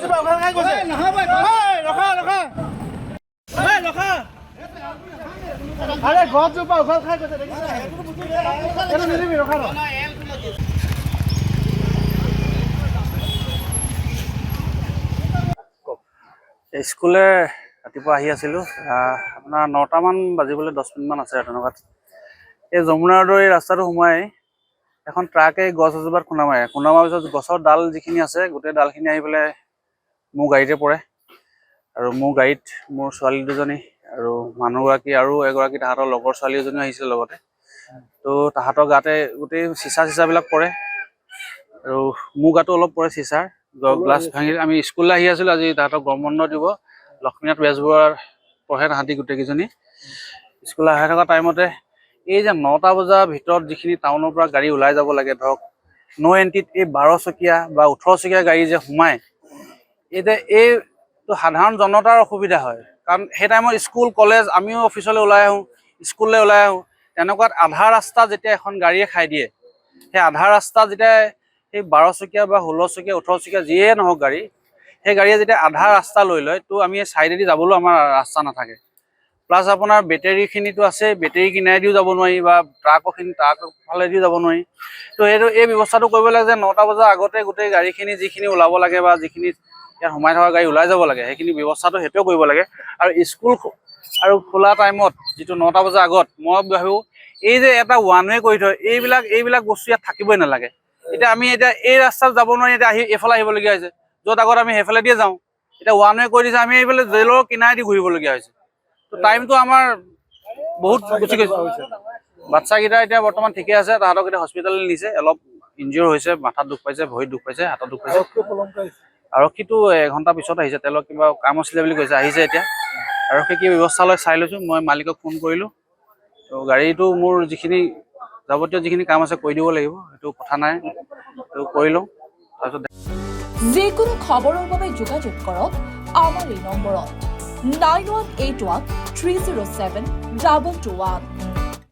জোপা উখাল খাই গৈছে ৰখা আৰে গছজোপা উখাল খাই গৈছে দেখিছা এইটো নিদিবি ৰখা স্কুলে ৰাতিপুৱা আহি আছিলোঁ আপোনাৰ 9টামান বাজিবলৈ 10 মিনিটমান আছে তেনেকুৱাত এই যমুনা ৰোডৰ এই ৰাস্তাটো সোমাই এখন ট্ৰাকে গছ এজোপাত খুন্দা মাৰে পিছত গছৰ ডাল যিখিনি আছে গোটেই ডালখিনি আহি পেলাই মোৰ গাড়ীতে পৰে আৰু মোৰ গাড়ীত মোৰ ছোৱালী দুজনী আৰু মানুহগৰাকী আৰু এগৰাকী তাহাঁতৰ লগৰ ছোৱালী এজনী আহিছিল লগতে তো তাহাঁতৰ গাতে গোটেই চিচাবিলাক পৰে আৰু মোৰ গাতো অলপ পৰে চিচাৰ গ্লাছ ভাঙি আমি স্কুললৈ আহি আছিলোঁ আজি তাহাঁতক গৰম বন্ধ দিব লক্ষ্মীনাথ বেজবৰুৱাৰ পঢ়ে তাহাঁতি গোটেইকেইজনী স্কুললৈ আহি থকা টাইমতে এই যে 9টা বজাৰ ভিতৰত যিখিনি টাউনৰ পৰা গাড়ী ওলাই যাব লাগে ধৰক ন' এণ্ট্ৰিত এই 12 চকীয়া বা 18 চকীয়া গাড়ী যে সোমায় এতিয়া এইটো সাধাৰণ জনতাৰ অসুবিধা হয় কাৰণ সেই টাইমত স্কুল কলেজ আমিও অফিচলৈ ওলাই আহোঁ স্কুললৈ ওলাই আহোঁ তেনেকুৱাত আধা ৰাস্তা যেতিয়া এখন গাড়ীয়ে খাই দিয়ে সেই আধা ৰাস্তা যেতিয়া সেই 12 চকীয়া বা 16 চকীয়া 18 চকীয়া যিয়ে নহওক গাড়ী সেই গাড়ীয়ে যেতিয়া আধা ৰাস্তা লৈ লয় তো আমি চাইডেদি যাবলৈও আমাৰ ৰাস্তা নাথাকে প্লাছ আপোনাৰ বেটেৰীখিনিতো আছে বেটেৰী কিনাৰেদিও যাব নোৱাৰি বা ট্ৰাকৰ ফালেদিও যাব নোৱাৰি তো সেইটো এই ব্যৱস্থাটো কৰিব লাগে যে 9টা বজাৰ আগতে গোটেই গাড়ীখিনি যিখিনি ওলাব লাগে বা যিখিনি ইয়াত সোমাই থকা গাড়ী ওলাই যাব লাগে সেইখিনি ব্যৱস্থাটো সেইটোৱে কৰিব লাগে আৰু স্কুল আৰু খোলা টাইমত যিটো 9টা বজাৰ আগত মই ভাবোঁ এই যে এটা ওৱান ৱে কৰি থয় এইবিলাক বস্তু ইয়াত থাকিবই নালাগে এতিয়া আমি এতিয়া এই ৰাস্তাত যাব নোৱাৰি এতিয়া এইফালে আহিবলগীয়া হৈছে য'ত আগত আমি সেইফালে দিয়ে যাওঁ এতিয়া ওৱান ৱে কৰি দিছে আমি এইফালে জেলৰ কিনাৰেদি ঘূৰিবলগীয়া হৈছে তো টাইমটো আমাৰ বহুত গুচি গৈছে বাচ্চাকেইটা এতিয়া বৰ্তমান ঠিকে আছে তাহাঁতক এতিয়া হস্পিটেললৈ নিছে অলপ ইনজিঅৰ হৈছে মাথাত দুখ পাইছে ভৰিত দুখ পাইছে হাতত দুখ পাইছে আৰক্ষীটো এঘণ্টা পিছত আহিছে তেওঁলোক কিবা কাম আছিলে বুলি কৈছে আহিছে এতিয়া আৰক্ষী কি ব্যৱস্থা লয় চাই লৈছোঁ মই মালিকক ফোন কৰিলোঁ তো গাড়ীটো মোৰ যিখিনি যাৱতীয় যিখিনি কাম আছে কৰি দিব লাগিব সেইটো কথা নাই তো কৰি লওঁ তাৰপিছত যিকোনো খবৰৰ বাবে যোগাযোগ কৰক আমাৰ এই নম্বৰত 9181 307 221